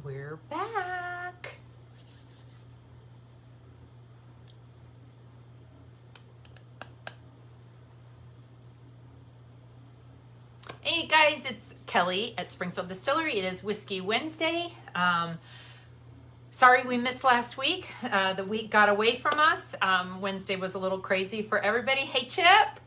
we're back. Hey guys, it's Kelly at Springfield Distillery. It is Whiskey Wednesday. Sorry we missed last week. The week got away from us. Wednesday was a little crazy for everybody. Hey Chip.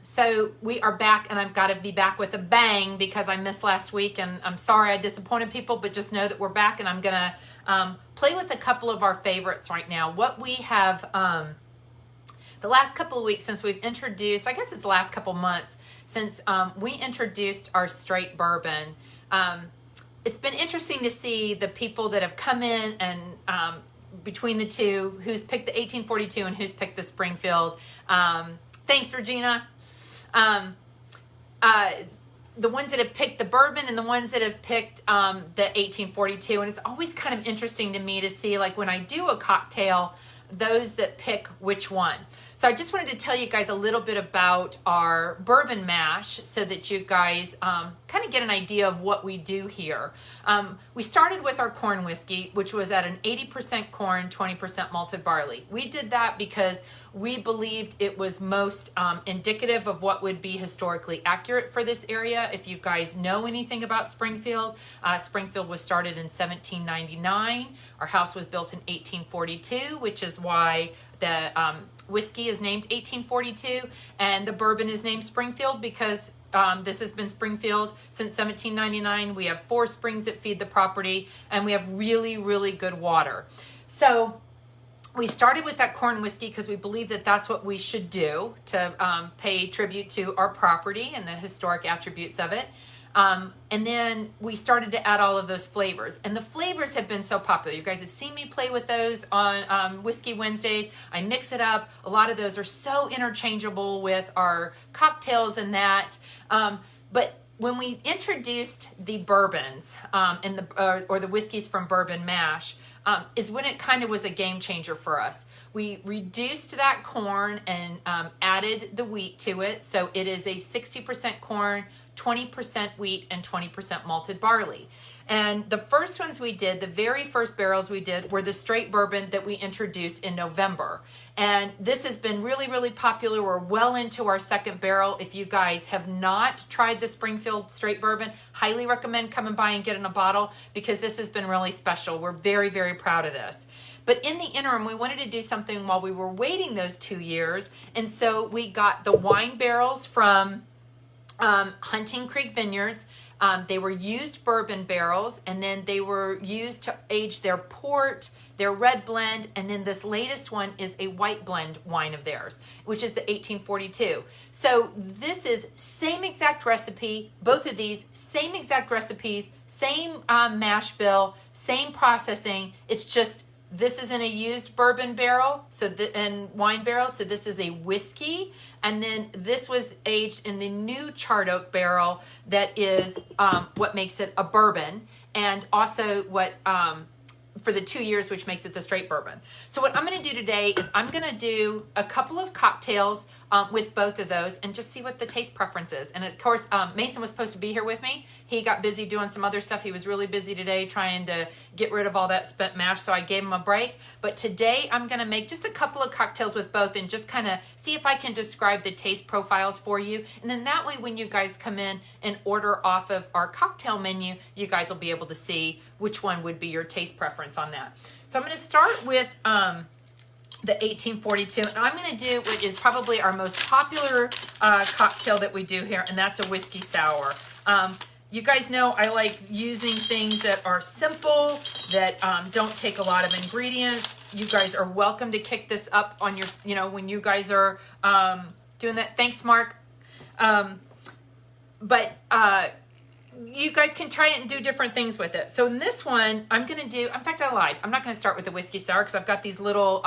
So we are back, and I've got to be back with a bang because I missed last week, and I'm sorry I disappointed people, but just know that we're back, and I'm going to play with a couple of our favorites right now. What we have, the last couple of weeks since we've introduced, I guess it's the last couple months, since we introduced our straight bourbon. It's been interesting to see the people that have come in and between the two, who's picked the 1842 and who's picked the Springfield. Thanks, Regina. The ones that have picked the bourbon and the ones that have picked the 1842. And it's always kind of interesting to me to see, like, when I do a cocktail, those that pick which one. So I just wanted to tell you guys a little bit about our bourbon mash so that you guys kind of get an idea of what we do here. We started with our corn whiskey, which was at an 80% corn, 20% malted barley. We did that because we believed it was most indicative of what would be historically accurate for this area. If you guys know anything about Springfield, Springfield was started in 1799. Our house was built in 1842, which is why the whiskey is named 1842, and the bourbon is named Springfield because this has been Springfield since 1799. We have 4 springs that feed the property, and we have really, really good water. So we started with that corn whiskey because we believe that that's what we should do to pay tribute to our property and the historic attributes of it. And then we started to add all of those flavors, and the flavors have been so popular. You guys have seen me play with those on Whiskey Wednesdays. I mix it up. A lot of those are so interchangeable with our cocktails and that. But when we introduced the bourbons and or the whiskeys from Bourbon Mash, is when it kind of was a game changer for us. We reduced that corn and added the wheat to it. So it is a 60% corn, 20% wheat, and 20% malted barley. And the first ones we did, the very first barrels we did, were the straight bourbon that we introduced in November. And this has been really, really popular. We're well into our second barrel. If you guys have not tried the Springfield Straight Bourbon, highly recommend coming by and getting a bottle because this has been really special. We're very, very proud of this. But in the interim, we wanted to do something while we were waiting those 2 years. And so we got the wine barrels from Hunting Creek Vineyards. They were used bourbon barrels, and then they were used to age their port, their red blend, and then this latest one is a white blend wine of theirs, which is the 1842. So this is same exact recipe, both of these, same exact recipes, same mash bill, same processing. It's just this is in a used bourbon barrel, and wine barrel, so this is a whiskey. And then this was aged in the new charred oak barrel that is what makes it a bourbon, and also what for the 2 years, which makes it the straight bourbon. So what I'm going to do today is I'm going to do a couple of cocktails with both of those and just see what the taste preference is. And of course, Mason was supposed to be here with me. He got busy doing some other stuff. He was really busy today trying to get rid of all that spent mash, so I gave him a break. But today I'm going to make just a couple of cocktails with both and just kind of see if I can describe the taste profiles for you. And then that way, when you guys come in and order off of our cocktail menu, you guys will be able to see which one would be your taste preference on that. So I'm going to start with the 1842, and I'm going to do what is probably our most popular cocktail that we do here, and that's a whiskey sour. You guys know I like using things that are simple, that don't take a lot of ingredients. You guys are welcome to kick this up on your, when you guys are doing that. Thanks, Mark. You guys can try it and do different things with it. So in this one, I'm going to do, in fact, I lied. I'm not going to start with the whiskey sour because I've got these little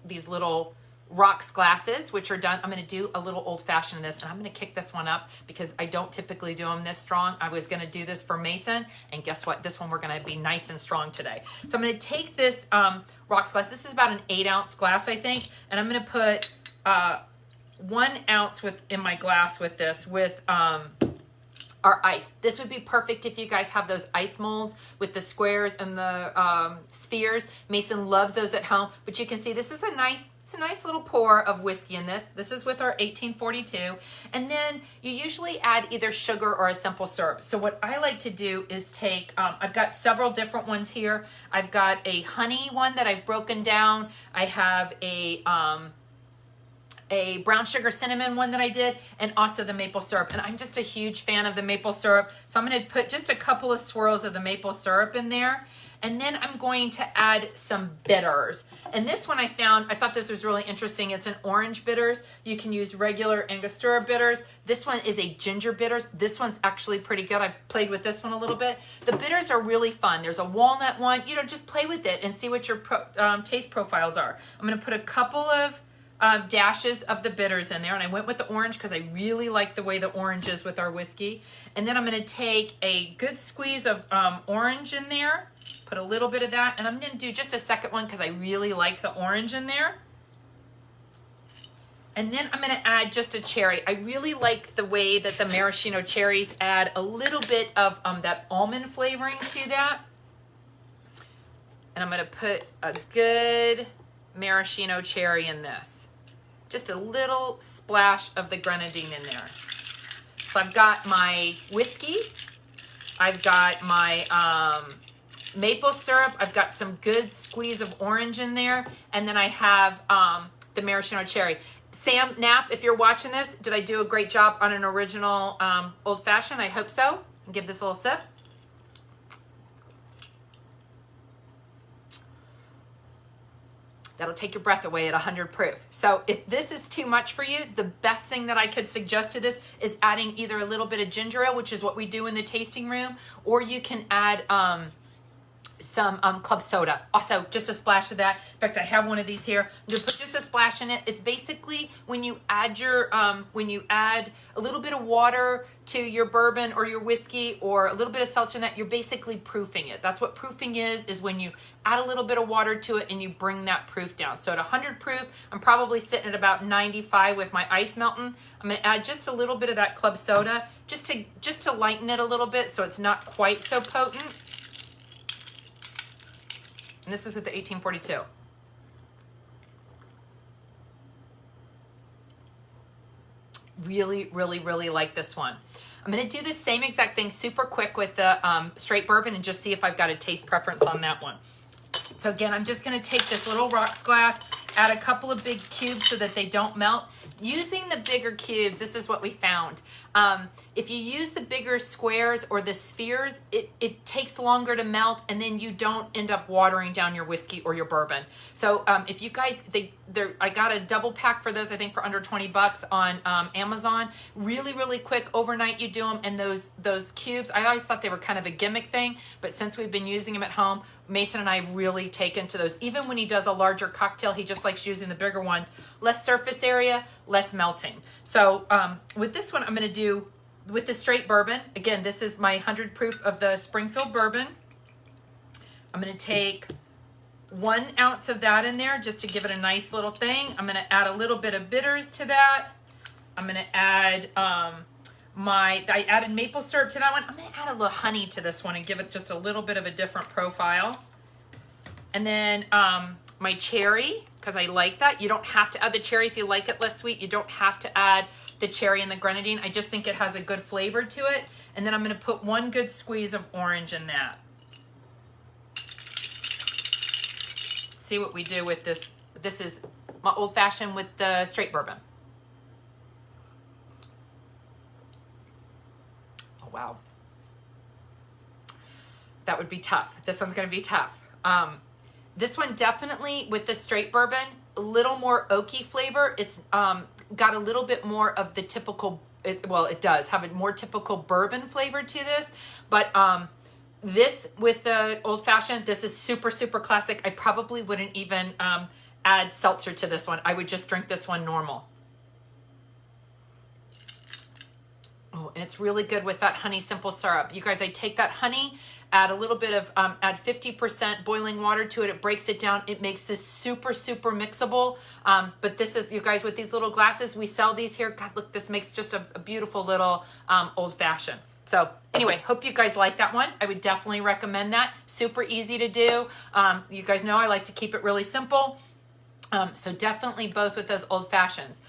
these little rocks glasses, which are done. I'm going to do a little old fashioned in this, and I'm going to kick this one up because I don't typically do them this strong. I was going to do this for Mason, and guess what? This one we're going to be nice and strong today. So I'm going to take this rocks glass. This is about an 8-ounce glass, I think, and I'm going to put 1 ounce in my glass with this, with our ice. This would be perfect if you guys have those ice molds with the squares and the spheres. Mason loves those at home, but you can see this is it's a nice little pour of whiskey in this. This is with our 1842. And then you usually add either sugar or a simple syrup. So what I like to do is take, I've got several different ones here. I've got a honey one that I've broken down. I have a brown sugar cinnamon one that I did, and also the maple syrup. And I'm just a huge fan of the maple syrup. So I'm going to put just a couple of swirls of the maple syrup in there. And then I'm going to add some bitters. And this one I thought this was really interesting. It's an orange bitters. You can use regular Angostura bitters. This one is a ginger bitters. This one's actually pretty good. I've played with this one a little bit. The bitters are really fun. There's a walnut one. You know, just play with it and see what your taste profiles are. I'm going to put a couple of dashes of the bitters in there, and I went with the orange because I really like the way the orange is with our whiskey. And then I'm going to take a good squeeze of orange in there, put a little bit of that, and I'm going to do just a second one because I really like the orange in there. And then I'm going to add just a cherry. I really like the way that the maraschino cherries add a little bit of that almond flavoring to that. And I'm going to put a good maraschino cherry in this. Just a little splash of the grenadine in there. So I've got my whiskey, I've got my maple syrup, I've got some good squeeze of orange in there, and then I have the maraschino cherry. Sam Knapp, if you're watching this, did I do a great job on an original old fashioned? I hope so. I'll give this a little sip. That'll take your breath away at 100 proof. So if this is too much for you, the best thing that I could suggest to this is adding either a little bit of ginger ale, which is what we do in the tasting room, or you can add some club soda. Also, just a splash of that. In fact, I have one of these here. I'm gonna put just a splash in it. It's basically when you add a little bit of water to your bourbon or your whiskey or a little bit of seltzer in that, you're basically proofing it. That's what proofing is when you add a little bit of water to it and you bring that proof down. So at 100 proof, I'm probably sitting at about 95 with my ice melting. I'm gonna add just a little bit of that club soda just to lighten it a little bit so it's not quite so potent. And this is with the 1842. Really, really, really like this one. I'm going to do the same exact thing super quick with the straight bourbon and just see if I've got a taste preference on that one. So again, I'm just going to take this little rocks glass, add a couple of big cubes so that they don't melt. Using the bigger cubes, this is what we found. If you use the bigger squares or the spheres, it takes longer to melt, and then you don't end up watering down your whiskey or your bourbon. So if you guys, I got a double pack for those, I think for under 20 bucks on Amazon. Really, really quick, overnight you do them, and those cubes, I always thought they were kind of a gimmick thing, but since we've been using them at home, Mason and I have really taken to those. Even when he does a larger cocktail, he just likes using the bigger ones. Less surface area, less melting. So with this one, I'm going to do with the straight bourbon. Again, this is my 100 proof of the Springfield bourbon. I'm going to take 1 ounce of that in there just to give it a nice little thing. I'm going to add a little bit of bitters to that. I'm going to add I added maple syrup to that one. I'm going to add a little honey to this one and give it just a little bit of a different profile. And then my cherry, because I like that. You don't have to add the cherry if you like it less sweet. You don't have to add the cherry and the grenadine. I just think it has a good flavor to it. And then I'm going to put 1 good squeeze of orange in that. See what we do with this. This is my old fashioned with the straight bourbon. Oh, wow. That would be tough. This one's going to be tough. This one definitely with the straight bourbon, a little more oaky flavor. It's got a little bit more of the typical, it does have a more typical bourbon flavor to this, but this with the old fashioned, this is super, super classic. I probably wouldn't even add seltzer to this one. I would just drink this one normal. Oh, and it's really good with that honey simple syrup. You guys, I take that honey, add a little bit of, add 50% boiling water to it. It breaks it down. It makes this super, super mixable. But this is, you guys, with these little glasses, we sell these here. God, look, this makes just a beautiful little old fashioned. So anyway, hope you guys like that one. I would definitely recommend that. Super easy to do. You guys know I like to keep it really simple. So definitely both with those old fashions.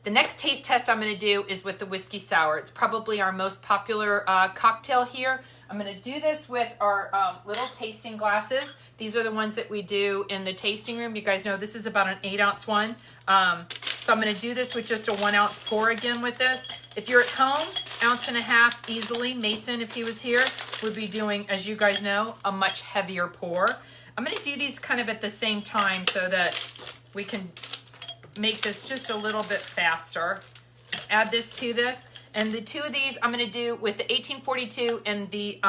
The next taste test I'm going to do is with the whiskey sour. It's probably our most popular cocktail here. I'm going to do this with our little tasting glasses. These are the ones that we do in the tasting room. You guys know this is about an 8-ounce one. So I'm going to do this with just a 1-ounce pour again with this. If you're at home, 1.5 ounces easily. Mason, if he was here, would be doing, as you guys know, a much heavier pour. I'm going to do these kind of at the same time so that we can make this just a little bit faster. Add this to this. And the two of these I'm going to do with the 1842 and the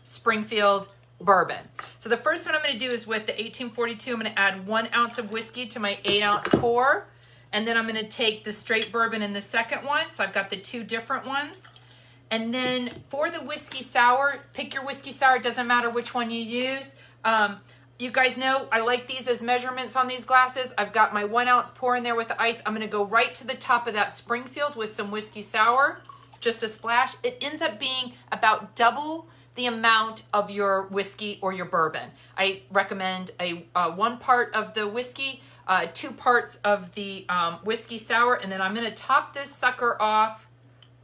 Springfield Bourbon. So the first one I'm going to do is with the 1842. I'm going to add 1 ounce of whiskey to my 8-ounce pour. And then I'm going to take the straight bourbon in the second one. So I've got the two different ones. And then for the whiskey sour, pick your whiskey sour. It doesn't matter which one you use. You guys know I like these as measurements on these glasses. I've got my 1 ounce pour in there with the ice. I'm going to go right to the top of that Springfield with some whiskey sour, just a splash. It ends up being about double the amount of your whiskey or your bourbon. I recommend a 1 part of the whiskey, 2 parts of the whiskey sour, and then I'm going to top this sucker off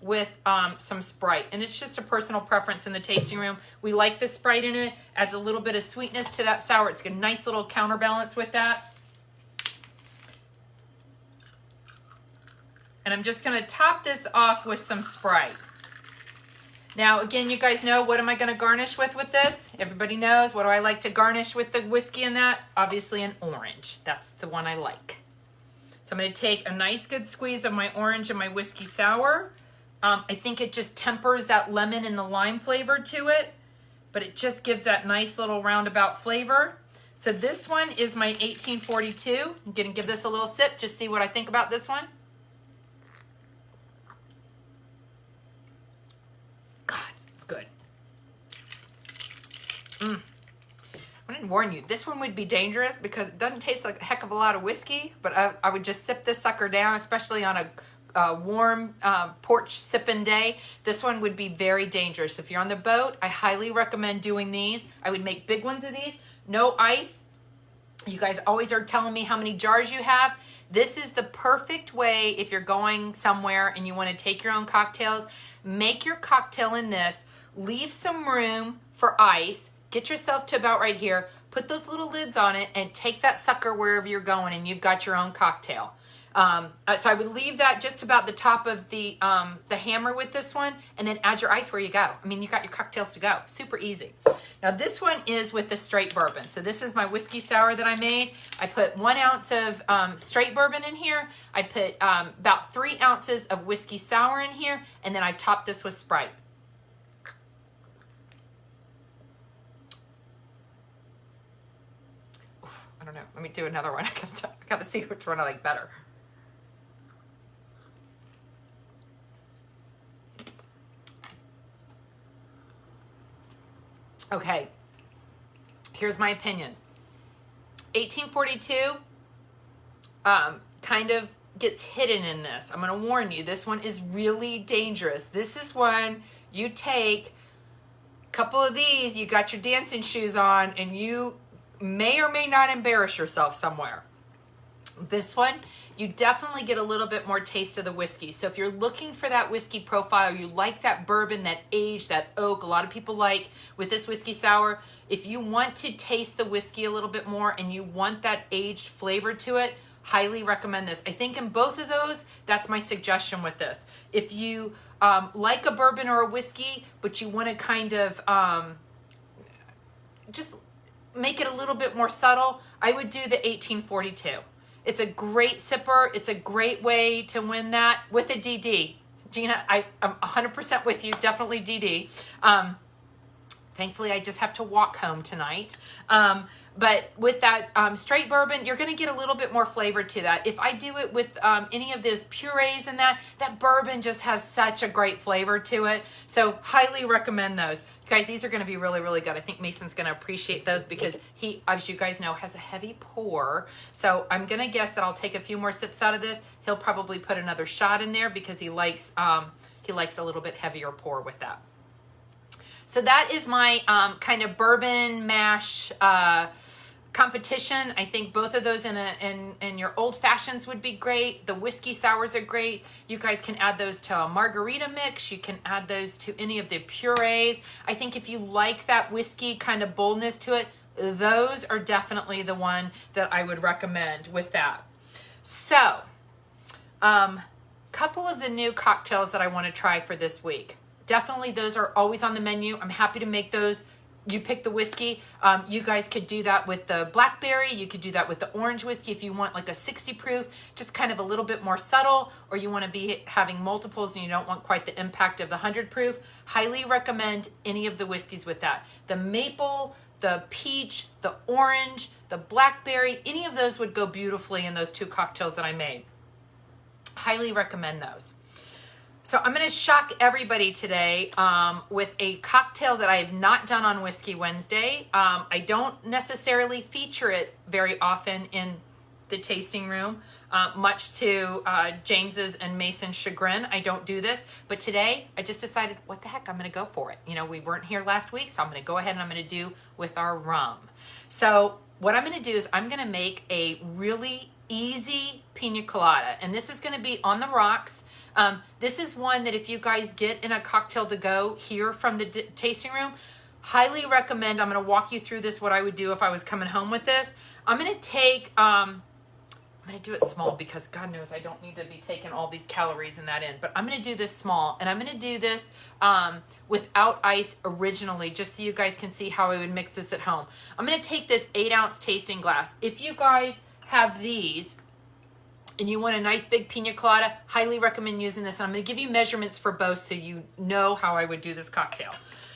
with some Sprite. And it's just a personal preference in the tasting room. We like the Sprite in it. Adds a little bit of sweetness to that sour. It's got a nice little counterbalance with that. And I'm just going to top this off with some Sprite. Now, again, you guys know, what am I going to garnish with this? Everybody knows. What do I like to garnish with the whiskey in that? Obviously an orange. That's the one I like. So I'm going to take a nice good squeeze of my orange and my whiskey sour. I think it just tempers that lemon and the lime flavor to it, but it just gives that nice little roundabout flavor. So this one is my 1842. I'm going to give this a little sip, just see what I think about this one. God, it's good. I didn't warn you, this one would be dangerous because it doesn't taste like a heck of a lot of whiskey, but I would just sip this sucker down, especially on a warm porch sipping day. This one would be very dangerous. If you're on the boat, I highly recommend doing these. I would make big ones of these. No ice. You guys always are telling me how many jars you have. This is the perfect way if you're going somewhere and you want to take your own cocktails. Make your cocktail in this. Leave some room for ice. Get yourself to about right here. Put those little lids on it and take that sucker wherever you're going, and you've got your own cocktail. So I would leave that just about the top of the hammer with this one, and then add your ice where you go. I mean, you got your cocktails to go. Super easy. Now this one is with the straight bourbon. So this is my whiskey sour that I made. I put 1 ounce of straight bourbon in here. I put about 3 ounces of whiskey sour in here, and then I topped this with Sprite. Oof, I don't know. Let me do another one. I gotta see which one I like better. Okay, here's my opinion. 1842 kind of gets hidden in this. I'm going to warn you, this one is really dangerous. This is when you take a couple of these, you got your dancing shoes on, and you may or may not embarrass yourself somewhere. This one, you definitely get a little bit more taste of the whiskey. So if you're looking for that whiskey profile, you like that bourbon, that age, that oak, a lot of people like with this whiskey sour, if you want to taste the whiskey a little bit more and you want that aged flavor to it, highly recommend this. I think in both of those, that's my suggestion with this. If you like a bourbon or a whiskey, but you want to kind of just make it a little bit more subtle, I would do the 1842. It's a great sipper. It's a great way to win that with a DD. Gina, I'm 100% with you. Definitely DD. Thankfully, I just have to walk home tonight. But with that straight bourbon, you're going to get a little bit more flavor to that. If I do it with any of those purees and that bourbon just has such a great flavor to it. So highly recommend those. Guys, these are going to be really, really good. I think Mason's going to appreciate those because he, as you guys know, has a heavy pour. So I'm going to guess that I'll take a few more sips out of this. He'll probably put another shot in there because he likes a little bit heavier pour with that. So that is my kind of bourbon mash competition. I think both of those in your old fashions would be great. The whiskey sours are great. You guys can add those to a margarita mix. You can add those to any of the purees. I think if you like that whiskey kind of boldness to it, those are definitely the one that I would recommend with that. So, couple of the new cocktails that I want to try for this week. Definitely those are always on the menu. I'm happy to make those. You pick the whiskey. You guys could do that with the blackberry. You could do that with the orange whiskey if you want like a 60 proof, just kind of a little bit more subtle, or you want to be having multiples and you don't want quite the impact of the 100 proof. Highly recommend any of the whiskeys with that. The maple, the peach, the orange, the blackberry, any of those would go beautifully in those two cocktails that I made. Highly recommend those. So I'm going to shock everybody today with a cocktail that I have not done on Whiskey Wednesday. I don't necessarily feature it very often in the tasting room, much to James's and Mason's chagrin. I don't do this, but today I just decided, what the heck, I'm going to go for it. You know, we weren't here last week, so I'm going to go ahead and I'm going to do with our rum. So what I'm going to do is I'm going to make a really easy pina colada, and this is going to be on the rocks. This is one that if you guys get in a cocktail to go here from the tasting room, highly recommend. I'm going to walk you through this, what I would do if I was coming home with this. I'm going to take, I'm going to do it small because God knows I don't need to be taking all these calories in that in, but I'm going to do this small, and I'm going to do this without ice originally, just so you guys can see how I would mix this at home. I'm going to take this 8-ounce tasting glass. If you guys have these and you want a nice big pina colada, highly recommend using this. And I'm going to give you measurements for both so you know how I would do this cocktail.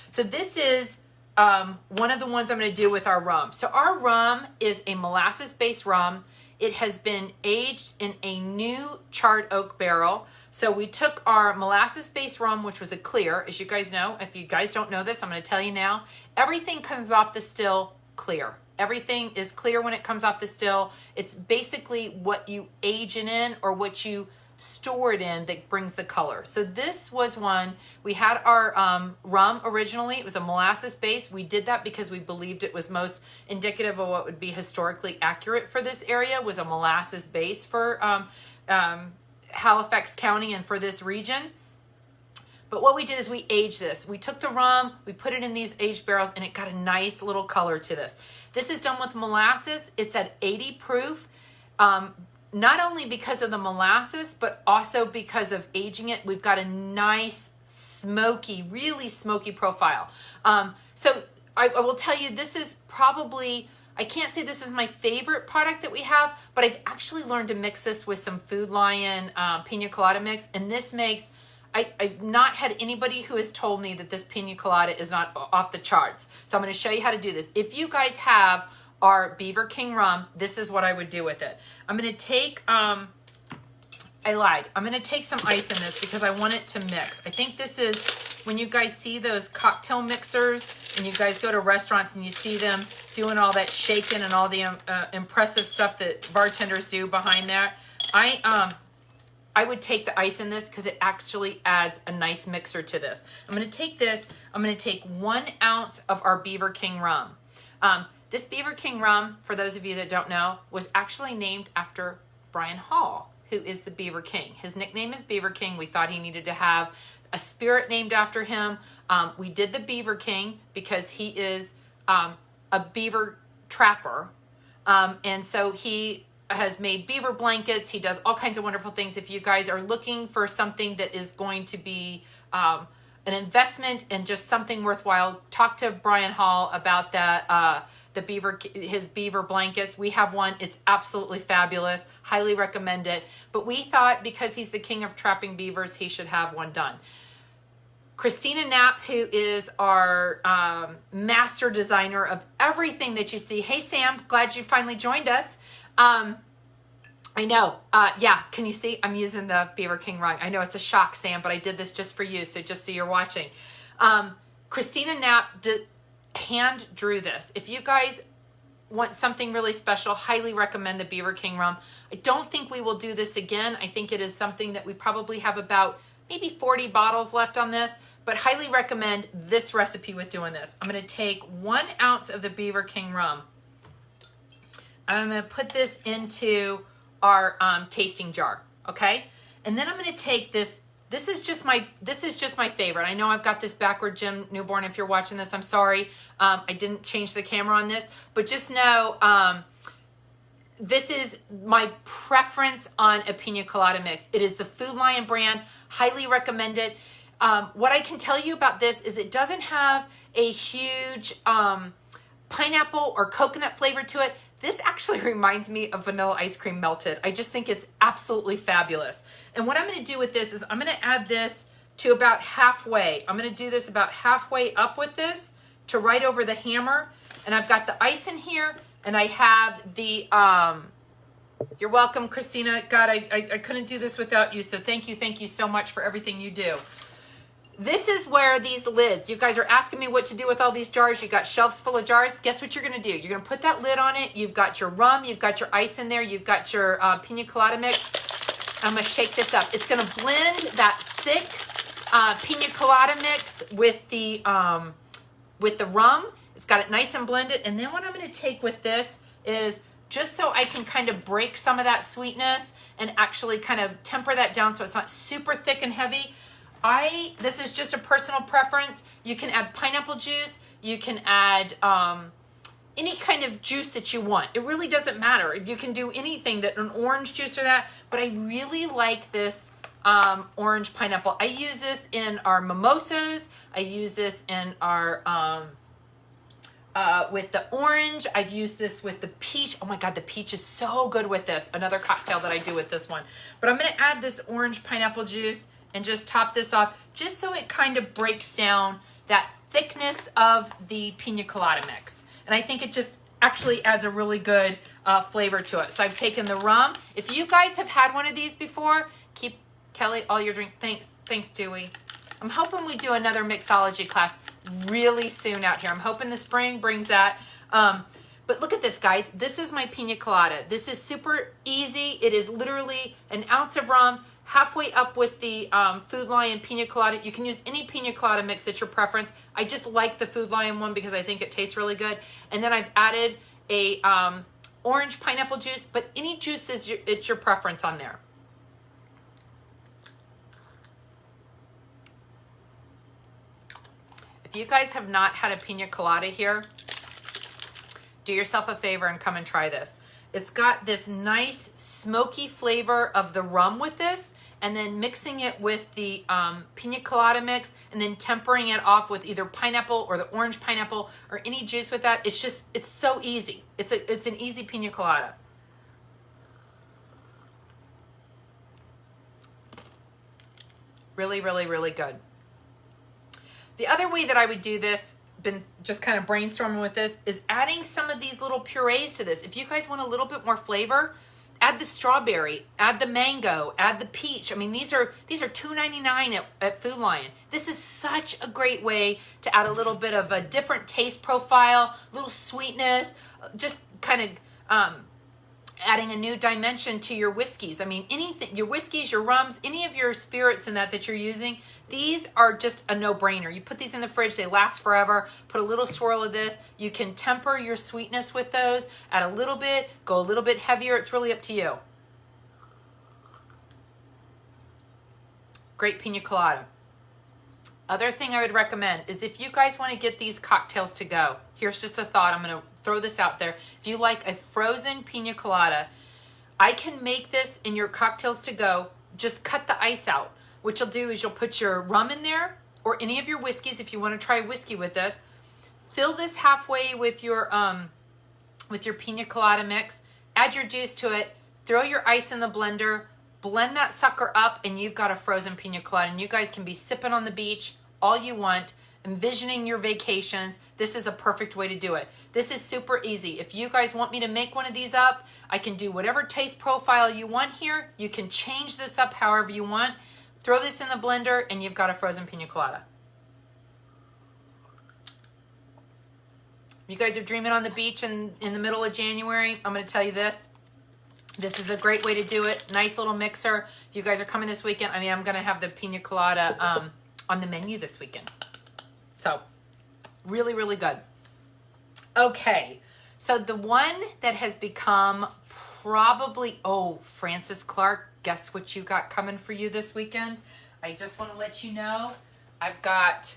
So this is one of the ones I'm going to do with our rum. So our rum is a molasses-based rum. It has been aged in a new charred oak barrel. So we took our molasses-based rum, which was a clear, as you guys know. If you guys don't know this, I'm going to tell you now. Everything comes off the still clear. Everything is clear when it comes off the still. It's basically what you age it in or what you store it in that brings the color. So this was one, we had our rum originally. It was a molasses base. We did that because we believed it was most indicative of what would be historically accurate for this area, was a molasses base for Halifax County and for this region. But what we did is we aged this. We took the rum, we put it in these aged barrels, and it got a nice little color to this. This is done with molasses. It's at 80 proof. Not only because of the molasses, but also because of aging it. We've got a nice smoky, really smoky profile. So I will tell you, this is probably, I can't say this is my favorite product that we have, but I've actually learned to mix this with some Food Lion pina colada mix, and this makes, I've not had anybody who has told me that this pina colada is not off the charts. So I'm going to show you how to do this. If you guys have our Beaver King rum, this is what I would do with it. I'm going to take, I lied. I'm going to take some ice in this because I want it to mix. I think this is, when you guys see those cocktail mixers and you guys go to restaurants and you see them doing all that shaking and all the impressive stuff that bartenders do behind that, I would take the ice in this because it actually adds a nice mixer to this. I'm going to take this. I'm going to take 1 ounce of our Beaver King rum. This Beaver King rum, for those of you that don't know, was actually named after Brian Hall, who is the Beaver King. His nickname is Beaver King. We thought he needed to have a spirit named after him. We did the Beaver King because he is a beaver trapper. And so he has made beaver blankets. He does all kinds of wonderful things. If you guys are looking for something that is going to be an investment and just something worthwhile, talk to Brian Hall about that, his beaver blankets. We have one. It's absolutely fabulous. Highly recommend it. But we thought because he's the king of trapping beavers, he should have one done. Christina Knapp, who is our master designer of everything that you see. Hey, Sam, glad you finally joined us. I know. Yeah, can you see? I'm using the Beaver King rung. I know it's a shock, Sam, but I did this just for you, so just so you're watching. Christina Knapp hand drew this. If you guys want something really special, highly recommend the Beaver King rum. I don't think we will do this again. I think it is something that we probably have about maybe 40 bottles left on this, but highly recommend this recipe with doing this. I'm gonna take 1 ounce of the Beaver King rum. I'm gonna put this into our tasting jar, okay? And then I'm gonna take this. This is just my favorite. I know I've got this backward, Jim Newborn. If you're watching this, I'm sorry. I didn't change the camera on this, but just know this is my preference on a pina colada mix. It is the Food Lion brand. Highly recommend it. What I can tell you about this is it doesn't have a huge pineapple or coconut flavor to it. This actually reminds me of vanilla ice cream melted. I just think it's absolutely fabulous. And what I'm gonna do with this is I'm gonna add this to about halfway. I'm gonna do this about halfway up with this to right over the hammer. And I've got the ice in here, and I have the, you're welcome, Christina. God, I couldn't do this without you, so thank you so much for everything you do. This is where these lids, you guys are asking me what to do with all these jars. You got shelves full of jars. Guess what you're gonna do? You're gonna put that lid on it. You've got your rum, you've got your ice in there, you've got your pina colada mix. I'm gonna shake this up. It's gonna blend that thick pina colada mix with the rum. It's got it nice and blended. And then what I'm gonna take with this is just so I can kind of break some of that sweetness and actually kind of temper that down so it's not super thick and heavy. This is just a personal preference. You can add pineapple juice. You can add any kind of juice that you want. It really doesn't matter. You can do anything, that an orange juice or that, but I really like this orange pineapple. I use this in our mimosas. I use this in our, with the orange. I've used this with the peach. Oh my God, the peach is so good with this. Another cocktail that I do with this one. But I'm gonna add this orange pineapple juice and just top this off, just so it kind of breaks down that thickness of the pina colada mix. And I think it just actually adds a really good flavor to it. So I've taken the rum. If you guys have had one of these before, keep Kelly all your drink. Thanks, Dewey. I'm hoping we do another mixology class really soon out here. I'm hoping the spring brings that. But look at this, guys. This is my pina colada. This is super easy. It is literally an ounce of rum, halfway up with the Food Lion pina colada. You can use any pina colada mix at your preference. I just like the Food Lion one because I think it tastes really good. And then I've added a orange pineapple juice, but any juice it's your preference on there. If you guys have not had a pina colada here, do yourself a favor and come and try this. It's got this nice smoky flavor of the rum with this, and then mixing it with the pina colada mix, and then tempering it off with either pineapple or the orange pineapple or any juice with that. It's just, it's so easy. It's an easy pina colada. Really, really, really good. The other way that I would do this, been just kind of brainstorming with this, is adding some of these little purees to this. If you guys want a little bit more flavor, add the strawberry, add the mango, add the peach. I mean, these are $2.99 at Food Lion. This is such a great way to add a little bit of a different taste profile, little sweetness, just kind of adding a new dimension to your whiskeys. I mean, anything, your whiskeys, your rums, any of your spirits in that you're using, these are just a no-brainer. You put these in the fridge, they last forever. Put a little swirl of this. You can temper your sweetness with those. Add a little bit, go a little bit heavier. It's really up to you. Great pina colada. Other thing I would recommend is if you guys want to get these cocktails to go, here's just a thought. I'm going to throw this out there. If you like a frozen pina colada, I can make this in your cocktails to go. Just cut the ice out. What you'll do is you'll put your rum in there, or any of your whiskeys if you want to try whiskey with this. Fill this halfway with your pina colada mix. Add your juice to it. Throw your ice in the blender. Blend that sucker up, and you've got a frozen pina colada. And you guys can be sipping on the beach all you want, envisioning your vacations. This is a perfect way to do it. This is super easy. If you guys want me to make one of these up, I can do whatever taste profile you want here. You can change this up however you want. Throw this in the blender, and you've got a frozen pina colada. You guys are dreaming on the beach in the middle of January. I'm going to tell you this. This is a great way to do it. Nice little mixer. If you guys are coming this weekend, I mean, I'm going to have the pina colada on the menu this weekend. So really, really good. Okay, so the one that has become probably, oh, Francis Clark, guess what you got coming for you this weekend? I just want to let you know, I've got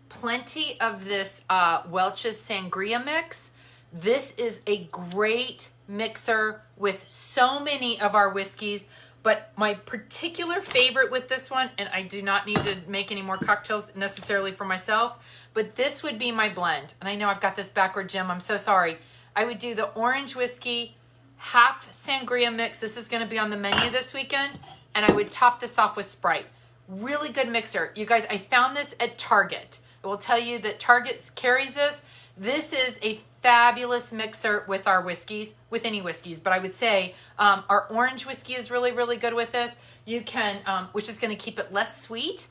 plenty of this Welch's Sangria mix. This is a great mixer with so many of our whiskeys, but my particular favorite with this one, and I do not need to make any more cocktails necessarily for myself, but this would be my blend. And I know I've got this backward, Jim, I'm so sorry. I would do the orange whiskey, half sangria mix. This is going to be on the menu this weekend, and I would top this off with Sprite. Really good mixer. You guys, I found this at Target. I will tell you that Target carries this. This is a fabulous mixer with our whiskeys, with any whiskeys, but I would say our orange whiskey is really, really good with this. You can, which is going to keep it less sweet.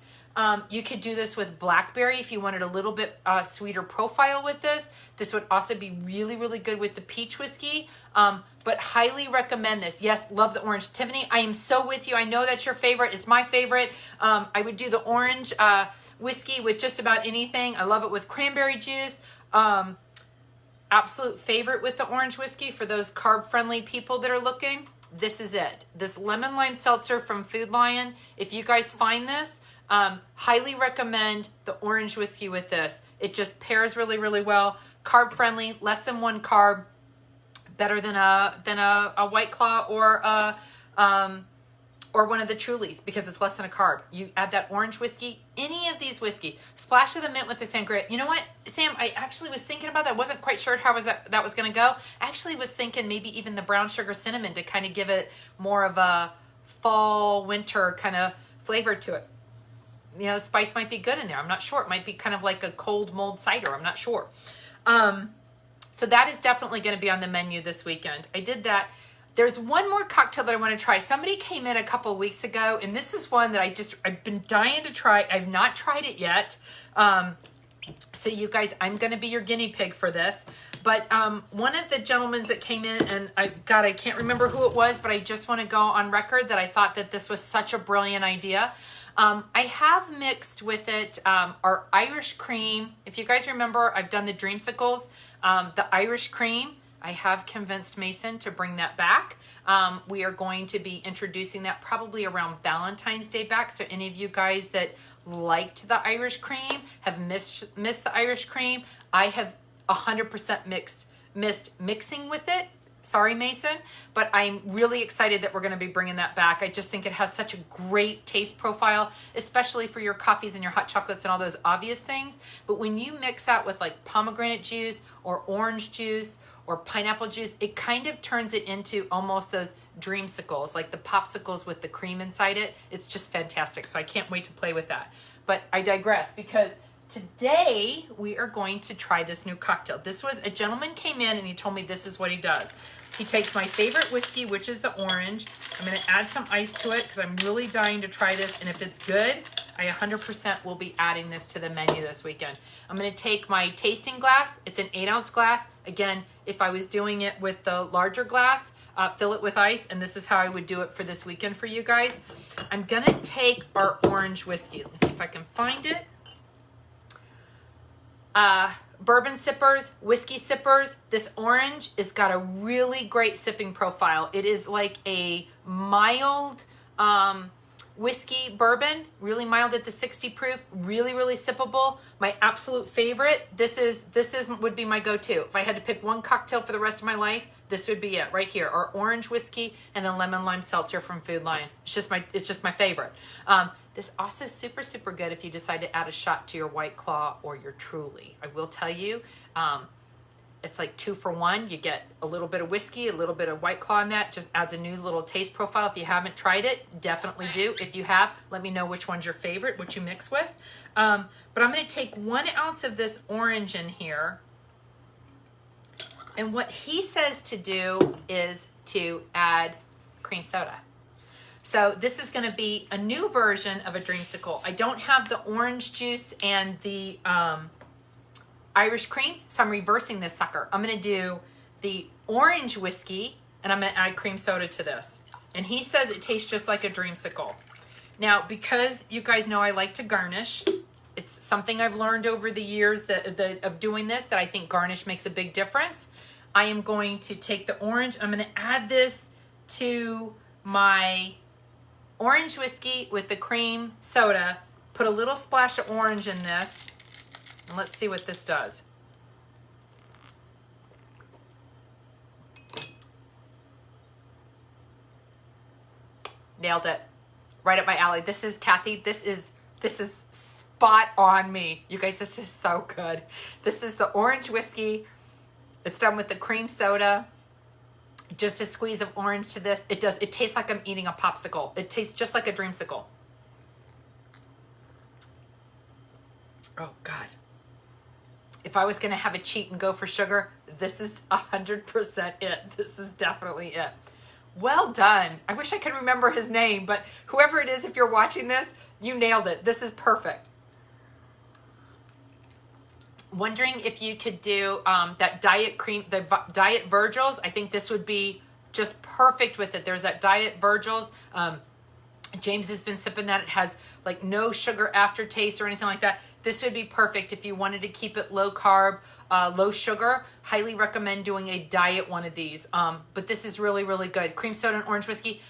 You could do this with blackberry if you wanted a little bit sweeter profile with this. This would also be really, really good with the peach whiskey, but highly recommend this. Yes, love the orange. Tiffany, I am so with you. I know that's your favorite. It's my favorite. I would do the orange whiskey with just about anything. I love it with cranberry juice. Absolute favorite with the orange whiskey for those carb-friendly people that are looking. This is it. This lemon lime seltzer from Food Lion. If you guys find this, highly recommend the orange whiskey with this. It just pairs really, really well. Carb friendly, less than 1 carb, better than a White Claw or one of the Trulies because it's less than a carb. You add that orange whiskey, any of these whiskey, splash of the mint with the sangria. You know what, Sam? I actually was thinking about that. I wasn't quite sure how that was going to go. I actually was thinking maybe even the brown sugar cinnamon to kind of give it more of a fall winter kind of flavor to it. You know, spice might be good in there. I'm not sure. It might be kind of like a cold mulled cider. I'm not sure. So that is definitely going to be on the menu this weekend. I did that. There's one more cocktail that I want to try. Somebody came in a couple of weeks ago, and this is one that I've been dying to try. I've not tried it yet. So you guys, I'm going to be your guinea pig for this. But one of the gentlemen that came in, and I can't remember who it was, but I just want to go on record that I thought that this was such a brilliant idea. I have mixed with it our Irish cream. If you guys remember, I've done the dreamsicles, the Irish cream. I have convinced Mason to bring that back. We are going to be introducing that probably around Valentine's Day back. So any of you guys that liked the Irish cream, have missed the Irish cream, I have 100% missed mixing with it. Sorry, Mason, but I'm really excited that we're going to be bringing that back. I just think it has such a great taste profile, especially for your coffees and your hot chocolates and all those obvious things. But when you mix that with like pomegranate juice or orange juice or pineapple juice, it kind of turns it into almost those dreamsicles, like the popsicles with the cream inside it. It's just fantastic. So I can't wait to play with that. But I digress because today we are going to try this new cocktail. This was a gentleman came in and he told me this is what he does. He takes my favorite whiskey, which is the orange. I'm going to add some ice to it because I'm really dying to try this. And if it's good, I 100% will be adding this to the menu this weekend. I'm going to take my tasting glass. It's an 8-ounce glass. Again, if I was doing it with the larger glass, fill it with ice. And this is how I would do it for this weekend for you guys. I'm going to take our orange whiskey. Let's see if I can find it. Bourbon sippers, whiskey sippers, this orange has got a really great sipping profile. It is like a mild whiskey bourbon, really mild at the 60 proof, really, really sippable. My absolute favorite, this would be my go-to. If I had to pick one cocktail for the rest of my life, this would be it right here. Our orange whiskey and the lemon lime seltzer from Food Lion. It's just my favorite. This also super, super good if you decide to add a shot to your White Claw or your Truly. I will tell you, it's like 2 for 1. You get a little bit of whiskey, a little bit of White Claw in that. Just adds a new little taste profile. If you haven't tried it, definitely do. If you have, let me know which one's your favorite, what you mix with. But I'm going to take 1 ounce of this orange in here. And what he says to do is to add cream soda. So this is going to be a new version of a dreamsicle. I don't have the orange juice and the Irish cream, so I'm reversing this sucker. I'm going to do the orange whiskey, and I'm going to add cream soda to this. And he says it tastes just like a dreamsicle. Now, because you guys know I like to garnish, It's something I've learned over the years of doing this, that I think garnish makes a big difference. I am going to take the orange. I'm going to add this to my orange whiskey with the cream soda. Put a little splash of orange in this. And let's see what this does. Nailed it. Right up my alley. This is, Kathy, this is spot on me. You guys, this is so good. This is the orange whiskey. It's done with the cream soda. Just a squeeze of orange to this. It tastes like I'm eating a popsicle. It tastes just like a dreamsicle. Oh God. If I was gonna have a cheat and go for sugar, this is 100% it. This is definitely it. Well done. I wish I could remember his name, but whoever it is, if you're watching this, you nailed it. This is perfect. Wondering if you could do that diet cream, the Diet Virgil's. I think this would be just perfect with it. There's that Diet Virgil's. James has been sipping that. It has like no sugar aftertaste or anything like that. This would be perfect if you wanted to keep it low carb, low sugar. Highly recommend doing a diet one of these. But this is really, really good. Cream soda and orange whiskey.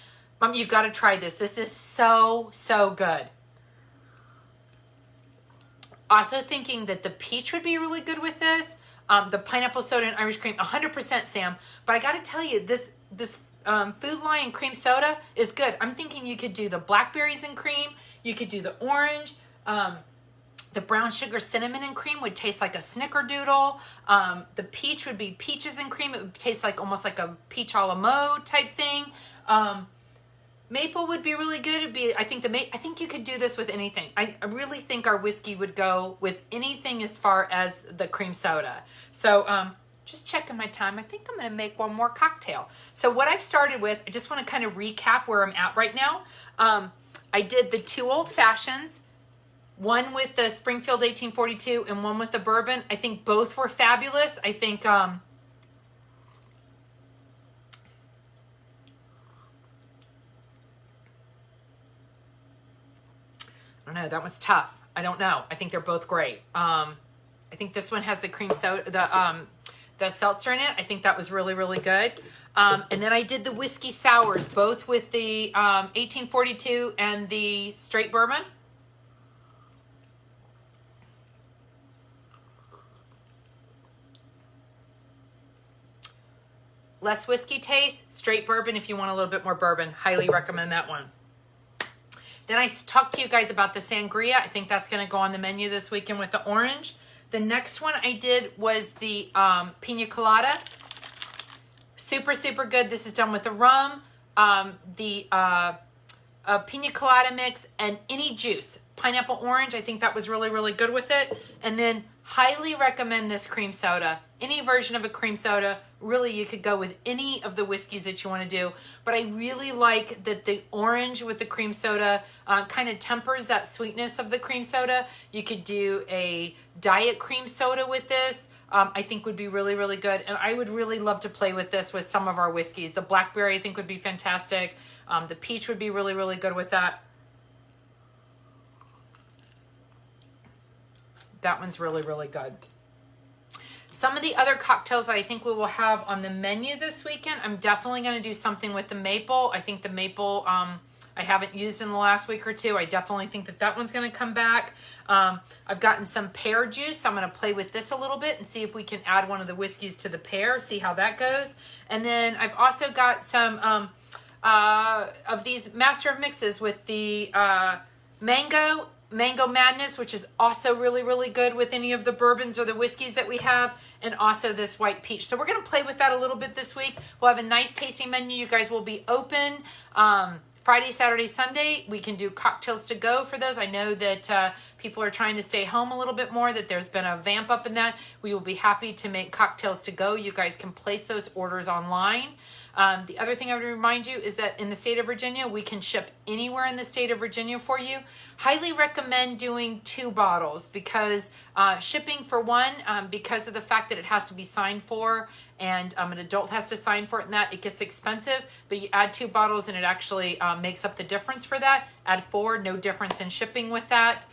You've got to try this. This is so, so good. Also thinking that the peach would be really good with this. The pineapple soda and Irish cream, 100% Sam. But I got to tell you, this Food Lion cream soda is good. I'm thinking you could do the blackberries and cream. You could do the orange. The brown sugar cinnamon and cream would taste like a snickerdoodle. The peach would be peaches and cream. It would taste like almost like a peach a la mode type thing. Maple would be really good. It'd be, I think you could do this with anything. I really think our whiskey would go with anything as far as the cream soda. So just checking my time. I think I'm going to make one more cocktail. So what I've started with, I just want to kind of recap where I'm at right now. I did the 2 old fashions, one with the Springfield 1842 and one with the bourbon. I think both were fabulous. I think I don't know. That one's tough. I don't know. I think they're both great. I think this one has the cream soda, the seltzer in it. I think that was really, really good. And then I did the whiskey sours, both with the 1842 and the straight bourbon. Less whiskey taste, straight bourbon if you want a little bit more bourbon. Highly recommend that one. Then I talked to you guys about the sangria. I think that's going to go on the menu this weekend with the orange. The next one I did was the pina colada. Super, super good. This is done with the rum, the pina colada mix, and any juice. Pineapple orange, I think that was really, really good with it. And then highly recommend this cream soda. Any version of a cream soda. Really, you could go with any of the whiskeys that you want to do. But I really like that the orange with the cream soda kind of tempers that sweetness of the cream soda. You could do a diet cream soda with this. I think would be really, really good. And I would really love to play with this with some of our whiskeys. The blackberry, I think, would be fantastic. The peach would be really, really good with that. That one's really, really good. Some of the other cocktails that I think we will have on the menu this weekend, I'm definitely going to do something with the maple. I think the maple I haven't used in the last week or two. I definitely think that that one's going to come back. I've gotten some pear juice. So I'm going to play with this a little bit and see if we can add one of the whiskeys to the pear, see how that goes. And then I've also got some of these Master of Mixes with the Mango Madness, which is also really, really good with any of the bourbons or the whiskeys that we have, and also this white peach. So we're going to play with that a little bit this week. We'll have a nice tasting menu. You guys will be open Friday, Saturday, Sunday. We can do cocktails to go for those. I know that people are trying to stay home a little bit more, that there's been a vamp up in that. We will be happy to make cocktails to go. You guys can place those orders online. The other thing I would remind you is that in the state of Virginia, we can ship anywhere in the state of Virginia for you. Highly recommend doing 2 bottles because shipping for one, because of the fact that it has to be signed for and an adult has to sign for it and that, it gets expensive. But you add 2 bottles and it actually makes up the difference for that. Add 4, no difference in shipping with that.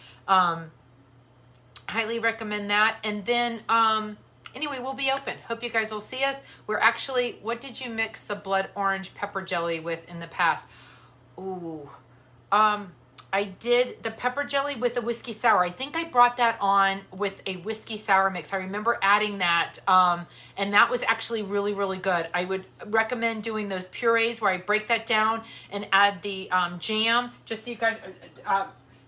Highly recommend that. And then, anyway, we'll be open. Hope you guys will see us. We're actually, what did you mix the blood orange pepper jelly with in the past? Ooh, I did the pepper jelly with the whiskey sour. I think I brought that on with a whiskey sour mix. I remember adding that, and that was actually really, really good. I would recommend doing those purees where I break that down and add the jam. Just so you guys,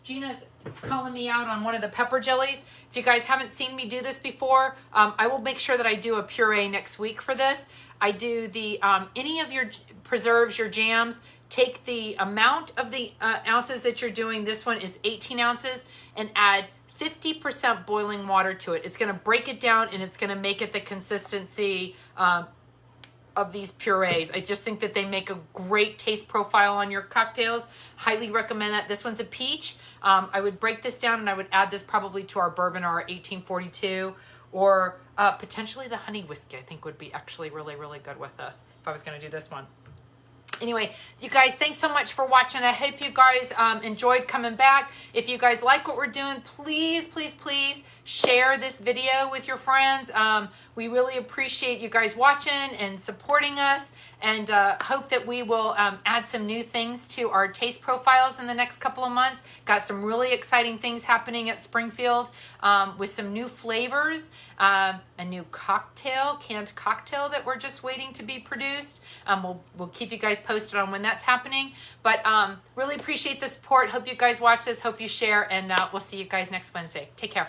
Gina's calling me out on one of the pepper jellies. If you guys haven't seen me do this before, I will make sure that I do a puree next week for this. I do the, any of your preserves, your jams, take the amount of the ounces that you're doing. This one is 18 ounces, and add 50% boiling water to it. It's going to break it down, and it's going to make it the consistency of these purees. I just think that they make a great taste profile on your cocktails. Highly recommend that. This one's a peach. I would break this down, and I would add this probably to our bourbon or our 1842, or potentially the honey whiskey. I think would be actually really, really good with this if I was going to do this one. Anyway, you guys, thanks so much for watching. I hope you guys enjoyed coming back. If you guys like what we're doing, please, please, please share this video with your friends. We really appreciate you guys watching and supporting us, and hope that we will add some new things to our taste profiles in the next couple of months. Got some really exciting things happening at Springfield with some new flavors, a new cocktail, canned cocktail that we're just waiting to be produced. We'll keep you guys posted on when that's happening. But really appreciate the support. Hope you guys watch this. Hope you share, and we'll see you guys next Wednesday. Take care.